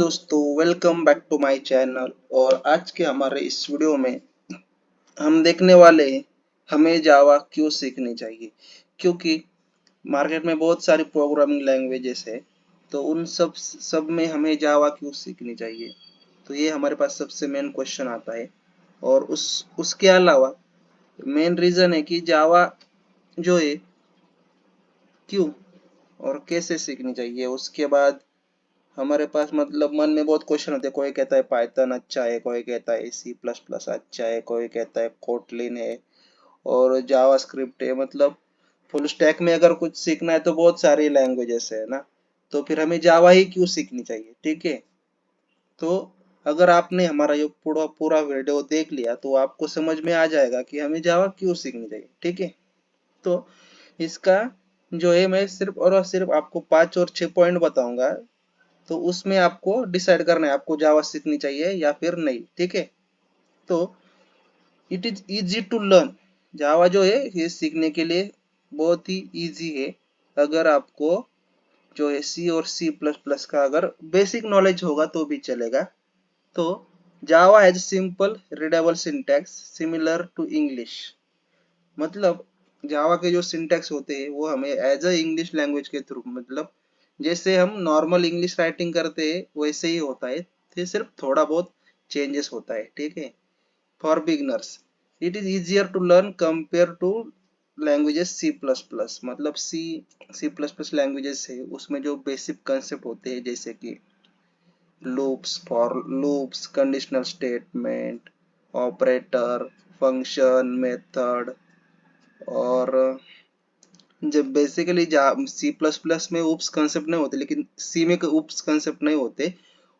दोस्तों, welcome back to my channel. और आज के हमारे इस वीडियो में हम देखने वाले हैं हमें जावा क्यों सीखनी चाहिए। क्योंकि मार्केट में बहुत सारी प्रोग्रामिंग लैंग्वेजेस है, तो उन सब में हमें जावा क्यों सीखनी चाहिए। तो ये हमारे पास सबसे मेन क्वेश्चन आता है। और उसके अलावा मेन रीजन है कि जावा जो है क्यों और कैसे सीखनी चाहिए। उसके बाद हमारे पास मतलब मन में बहुत क्वेश्चन होते हैं। कोई कहता है पाइथन अच्छा है, कोई कहता है सी प्लस प्लस अच्छा है, कोई कहता है कोटलिन है और जावा स्क्रिप्ट है। मतलब फुल स्टैक में अगर कुछ सीखना है तो बहुत सारी लैंग्वेजेस है ना, तो फिर हमें जावा ही क्यों सीखनी चाहिए। ठीक है, तो अगर आपने हमारा ये पूरा पूरा वीडियो देख लिया तो आपको समझ में आ जाएगा कि हमें जावा क्यों सीखनी चाहिए। ठीक है, तो इसका जो है मैं सिर्फ और सिर्फ आपको 5 और 6 पॉइंट बताऊंगा। तो उसमें आपको डिसाइड करना है आपको जावा सीखनी चाहिए या फिर नहीं। ठीक है, तो it is easy to learn. Java जो है ये सीखने के लिए बहुत ही इजी है। अगर आपको जो है सी और सी प्लस प्लस का अगर बेसिक नॉलेज होगा तो भी चलेगा। तो Java has simple readable syntax similar to English. मतलब जावा के जो सिंटैक्स होते हैं वो हमें एज अ इंग्लिश लैंग्वेज के थ्रू, मतलब जैसे हम नॉर्मल इंग्लिश राइटिंग करते हैं वैसे ही होता है। फिर सिर्फ थोड़ा बहुत चेंजेस होता है। ठीक है, for beginners it is easier to learn compare to languages C plus plus. मतलब सी प्लस प्लस लैंग्वेजेस है उसमें जो बेसिक कंसेप्ट होते हैं जैसे कि loops, for loops, conditional statement, operator, function, method. और जब बेसिकली सी प्लस प्लस में उप्स कंसेप्ट नहीं होते, लेकिन सी में उप्स कंसेप्ट नहीं होते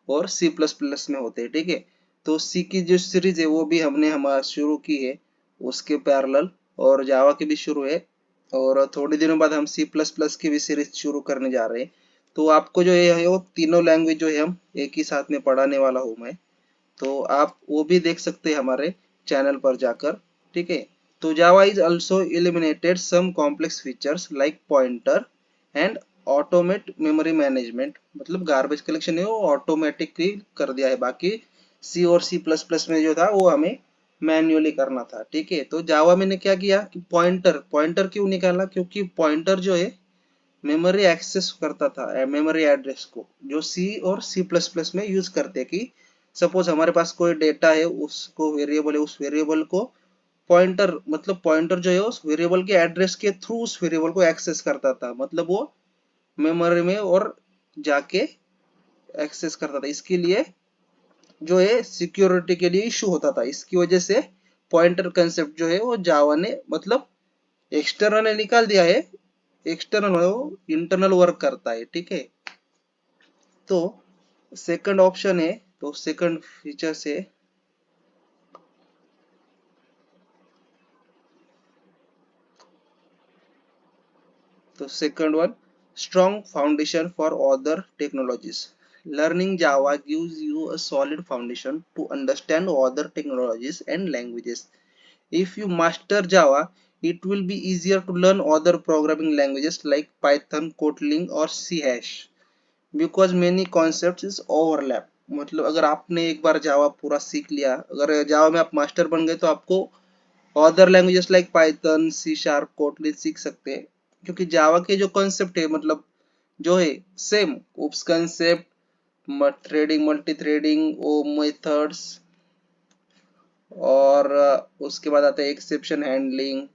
और सी प्लस प्लस में होते हैं। ठीक है, तो सी की जो सीरीज है वो भी हमने हमारा शुरू की है उसके पैरेलल, और जावा की भी शुरू है। और थोड़े दिनों बाद हम सी प्लस प्लस की भी सीरीज शुरू करने जा रहे हैं। तो आपको जो है वो तीनों लैंग्वेज जो है हम एक ही साथ में पढ़ाने वाला हूँ मैं। तो आप वो भी देख सकते हैं हमारे चैनल पर जाकर। ठीक है, तो Java is also eliminated some complex features like pointer and automate memory management. मतलब गार्बेज कलेक्शन है वो ऑटोमेटिकली कर दिया है। बाकी सी और सी प्लस प्लस में जो था वो हमें मैन्युअली करना था। ठीक है, तो जावा मैंने क्या किया कि पॉइंटर पॉइंटर क्यों निकाला, क्योंकि पॉइंटर जो है मेमोरी एक्सेस करता था मेमोरी एड्रेस को, जो सी और सी प्लस प्लस में यूज करते हैं। कि सपोज हमारे पास कोई डेटा है, उसको वेरिएबल है, उस वेरिएबल को पॉइंटर, मतलब पॉइंटर जो है उस वेरिएबल के एड्रेस के थ्रू उस वेरिएबल को एक्सेस करता था। मतलब वो मेमोरी में और जाके एक्सेस करता था। इसके लिए जो है सिक्योरिटी के लिए इशू होता था। इसकी वजह से पॉइंटर कंसेप्ट जो है वो जावा ने मतलब एक्सटर्नल निकाल दिया है। एक्सटर्नल वो इंटरनल वर्क करता है। ठीक है, तो सेकंड ऑप्शन है, तो सेकंड फीचर से तो second one, strong foundation for other technologies. Learning Java gives you a solid foundation to understand other technologies and languages. If you master Java, it will be easier to learn other programming languages like Python, Kotlin or C hash because many concepts is overlap. मतलब अगर आपने एक बार जावा पूरा सीख लिया, अगर जावा में आप मास्टर बन गए तो आपको other languages like Python, C sharp, Kotlin सीख सकते हैं। क्योंकि जावा के जो कॉन्सेप्ट है मतलब जो है सेम उप्स कंसेप्ट, थ्रेडिंग, मल्टी थ्रेडिंग, वो मेथड्स, और उसके बाद आता है exception handling,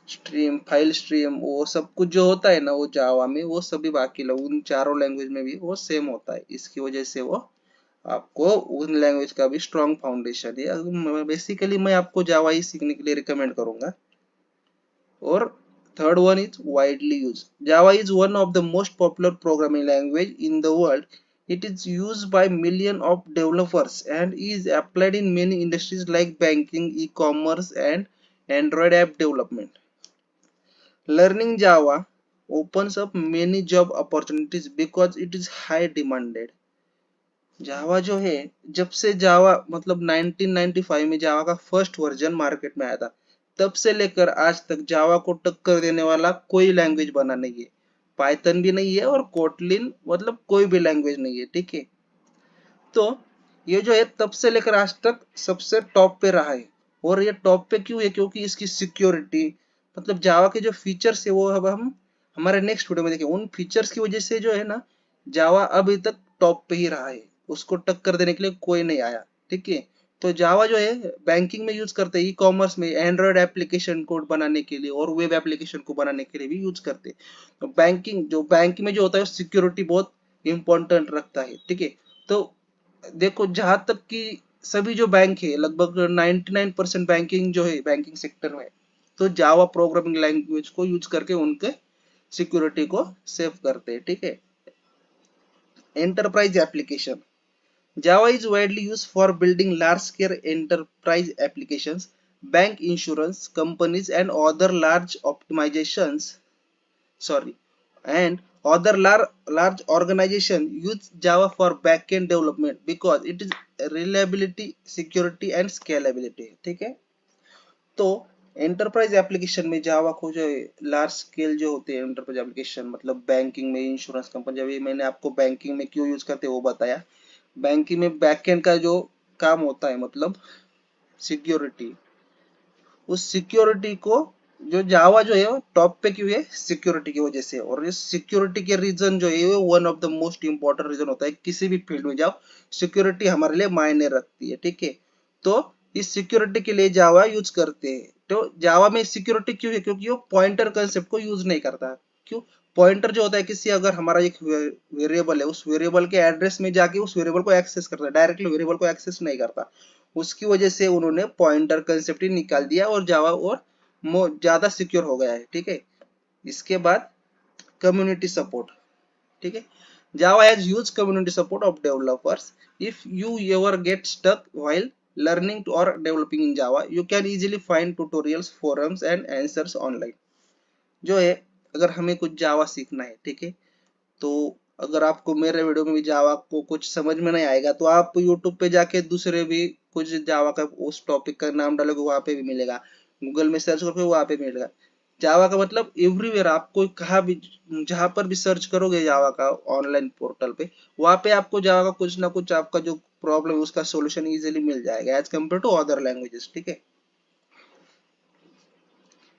stream, file stream, वो सब कुछ जो होता है ना वो जावा में वो सभी बाकी लोग उन चारों लैंग्वेज में भी वो सेम होता है। इसकी वजह से वो आपको उन लैंग्वेज का भी स्ट्रॉन्ग फाउंडेशन है। बेसिकली मैं आपको जावा ही सीखने के लिए रिकमेंड करूंगा। और third one is widely used. Java is one of the most popular programming language in the world. It is used by millions of developers and is applied in many industries like banking, e-commerce and Android app development. Learning Java opens up many job opportunities because it is high demanded. जावा जो है जब से जावा मतलब 1995 में जावा का first version market में आया था, तब से लेकर आज तक जावा को टक्कर देने वाला कोई लैंग्वेज बना नहीं है। पाइथन भी नहीं है और कोटलिन मतलब कोई भी लैंग्वेज नहीं है। ठीक है, तो ये जो है तब से लेकर आज तक सबसे टॉप पे रहा है। और ये टॉप पे क्यों है? क्योंकि इसकी सिक्योरिटी, मतलब जावा के जो फीचर्स है वो अब हम हमारे नेक्स्ट वीडियो में देखें। उन फीचर्स की वजह से जो है ना जावा अभी तक टॉप पे ही रहा है, उसको टक्कर देने के लिए कोई नहीं आया। ठीक है, तो जावा जो है बैंकिंग में यूज करते हैं, ई कॉमर्स में, एंड्रॉयड एप्लीकेशन कोड बनाने के लिए और वेब एप्लीकेशन को बनाने के लिए भी यूज करते हैं। तो बैंक में जो होता है सिक्योरिटी बहुत इंपॉर्टेंट रखता है। ठीक है, तो देखो जहां तक कि सभी जो बैंक है लगभग 99% बैंकिंग जो है बैंकिंग सेक्टर में, तो जावा प्रोग्रामिंग लैंग्वेज को यूज करके उनके सिक्योरिटी को सेव करते हैं। ठीक है, enterprise application, Java is widely used for building large-scale enterprise applications. Bank, insurance companies, and other large optimizations. Sorry, and other large organization use Java for backend development because it is reliability, security, and scalability. ठीक है, तो enterprise application में जावा को जो large scale जो होते हैं enterprise application, मतलब बैंकिंग में, इंश्योरेंस कंपनी, जब ये मैंने आपको बैंकिंग में क्यों यूज करते हैं वो बताया। बैंकिंग में बैकएंड का जो काम होता है मतलब सिक्योरिटी, उस सिक्योरिटी को जो जावा जो है टॉप पे क्यों है? सिक्योरिटी की वजह से। और इस सिक्योरिटी के रीजन जो है one of the most important reason होता है, किसी भी फील्ड में जाओ सिक्योरिटी हमारे लिए मायने रखती है। ठीक है, तो इस सिक्योरिटी के लिए जावा यूज करते हैं। तो जावा में सिक्योरिटी क्यों है? क्योंकि वो पॉइंटर कंसेप्ट को यूज नहीं करता। क्यों? पॉइंटर जो होता है किसी, अगर हमारा एक वेरिएबल है, उस वेरिएबल के एड्रेस में जाके उस वेरिएबल को एक्सेस करता है, डायरेक्टली वेरिएबल को एक्सेस नहीं करता। उसकी वजह से उन्होंने पॉइंटर कंसेप्ट ही निकाल दिया और जावा और ज्यादा सिक्योर हो गया है। ठीक है, इसके बाद कम्युनिटी सपोर्ट। ठीक है, Java has huge community support of developers. If you ever get stuck while learning or developing in Java, you can easily find tutorials, forums and answers online. जो है अगर हमें कुछ जावा सीखना है, ठीक है, तो अगर आपको मेरे वीडियो में भी जावा को कुछ समझ में नहीं आएगा तो आप यूट्यूब पे जाके दूसरे भी कुछ जावा का उस टॉपिक का नाम डालोगे वहां पे भी मिलेगा, गूगल में सर्च करोगे वहां पे मिलेगा। जावा का मतलब एवरीवेयर, आपको कहाँ भी जहां पर भी सर्च करोगे जावा का ऑनलाइन पोर्टल पे, वहां पे आपको जावा का कुछ ना कुछ आपका जो प्रॉब्लम है उसका सोल्यूशन इजीली मिल जाएगा as compare to other languages. ठीक है,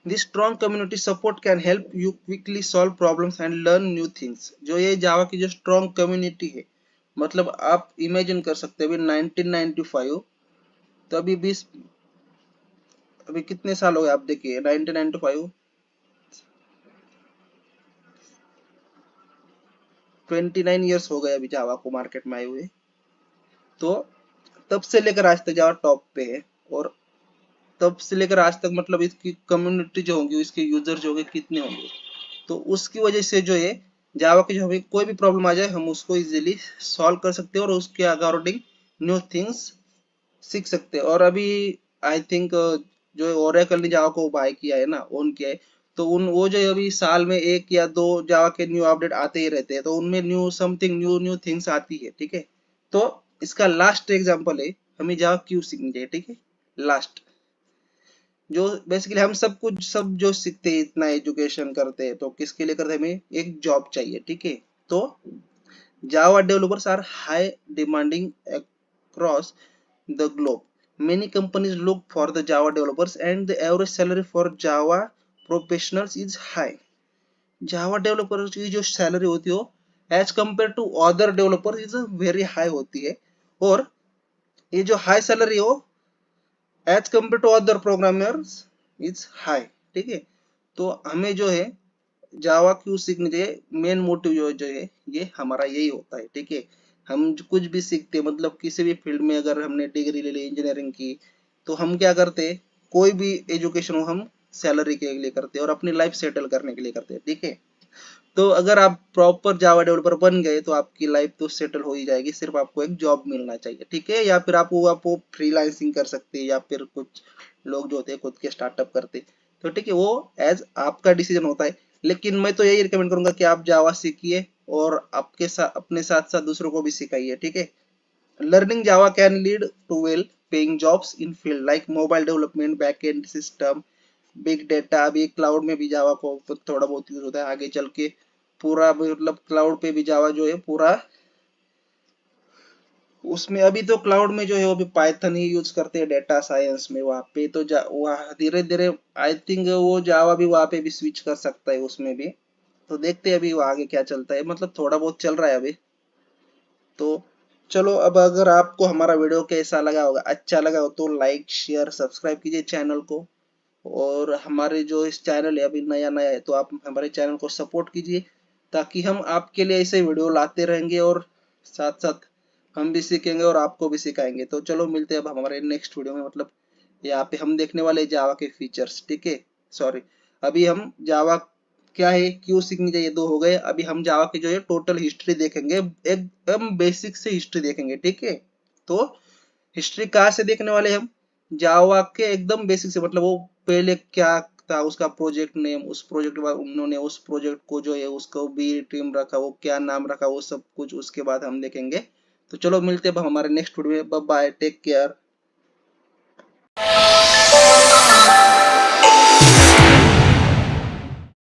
This strong community support can help you quickly solve problems and learn new things. जो ये जावा की जो strong community है, मतलब आप इमेजिन कर सकते हैं अभी 1995, तो अभी कितने साल हो गए आप देखिए 1995, 29 ईयर्स हो गए अभी जावा को मार्केट में आए हुए। तो तब से लेकर आज तक जावा टॉप पे है। और तब से लेकर आज तक मतलब इसकी कम्युनिटी जो होंगी, इसके यूजर जो होंगे कितने होंगे, तो उसकी वजह से जो है जावा की जो हमें कोई भी प्रॉब्लम आ जाए हम उसको इजीली सॉल्व कर सकते हैं और उसके अकॉर्डिंग न्यू थिंग्स सीख सकते हैं। और अभी आई थिंक जो ओरेकल ने जावा को बाय किया है ना, ओन किया है, तो उन वो जो अभी साल में एक या दो जावा के न्यू अपडेट आते ही रहते हैं, तो उनमें new something new new things आती है। ठीक है, तो इसका लास्ट एग्जांपल है हमें जावा क्यों सीखनी चाहिए। ठीक है, लास्ट जो बेसिकली हम सब कुछ सब जो सीखते हैं, इतना एजुकेशन करते हैं, तो किसके लिए करते हैं? हमें एक जॉब चाहिए। ठीक है, तो Java developers are high demanding across the globe. Many companies look for the Java developers and the average salary for Java professionals is high. Java developers की जो सैलरी होती है as compare to other developers is very high होती है। और ये जो high salary हो as compare to other programmers is high. ठीक है, तो हमें जो है जावा क्यों सीखनी चाहिए, मेन मोटिव जो है ये हमारा यही होता है। ठीक है, हम कुछ भी सीखते हैं, मतलब किसी भी फील्ड में अगर हमने डिग्री ले ली इंजीनियरिंग की, तो हम क्या करते हैं, कोई भी एजुकेशन हो हम सैलरी के लिए करते हैं और अपनी लाइफ सेटल करने के लिए करते हैं। ठीक है, तो अगर आप प्रॉपर जावा डेवलपर बन गए तो आपकी लाइफ तो सेटल हो ही जाएगी, सिर्फ आपको एक जॉब मिलना चाहिए। ठीक है, या फिर आप फ्रीलांसिंग कर सकते हैं, या फिर कुछ लोग जो होते हैं खुद के स्टार्टअप करते, तो ठीक है, वो एज आपका डिसीजन होता है। लेकिन मैं तो यही रिकमेंड करूंगा कि आप जावा सीखिए और आपके साथ अपने साथ साथ दूसरों को भी सिखाइए। ठीक है, learning Java can lead to well paying jobs in field like mobile development, backend system, big data. अभी क्लाउड में भी जावा को थोड़ा बहुत यूज होता है, आगे चल के पूरा मतलब क्लाउड पे भी जावा जो है पूरा उसमें अभी तो क्लाउड में जो है वो भी पाइथन ही यूज करते हैं डेटा साइंस में। वहाँ पे तो वहाँ धीरे धीरे आई थिंक वो जावा भी वहाँ पे भी स्विच कर सकता है उसमें भी। तो देखते हैं अभी वो आगे क्या चलता है, मतलब थोड़ा बहुत चल रहा है अभी तो। चलो, अब अगर आपको हमारा वीडियो कैसा लगा होगा, अच्छा लगा हो तो लाइक शेयर सब्सक्राइब कीजिए चैनल को। और हमारे जो इस चैनल है अभी नया नया है, तो आप हमारे चैनल को सपोर्ट कीजिए, ताकि हम आपके लिए ऐसे वीडियो लाते रहेंगे और साथ साथ हम भी सीखेंगे और आपको भी सिखाएंगे। तो चलो मिलते हैं अब हमारे नेक्स्ट वीडियो में। मतलब यहाँ पे हम देखने वाले जावा के फीचर्स, ठीक है। सॉरी, अभी हम जावा क्या है क्यों सीखनी चाहिए दो हो गए, अभी हम जावा की जो है टोटल हिस्ट्री देखेंगे, एकदम बेसिक से हिस्ट्री देखेंगे, ठीक है। तो हिस्ट्री कहाँ से देखने वाले हम, जावा के एकदम बेसिक से, मतलब वो पहले क्या था उसका प्रोजेक्ट नेम, उस प्रोजेक्ट के बाद उन्होंने उस प्रोजेक्ट को जो है उसको बी टीम रखा, वो क्या नाम रखा, वो सब कुछ उसके बाद हम देखेंगे। तो चलो मिलते हैं अब हमारे नेक्स्ट वीडियो में। Bye, take care.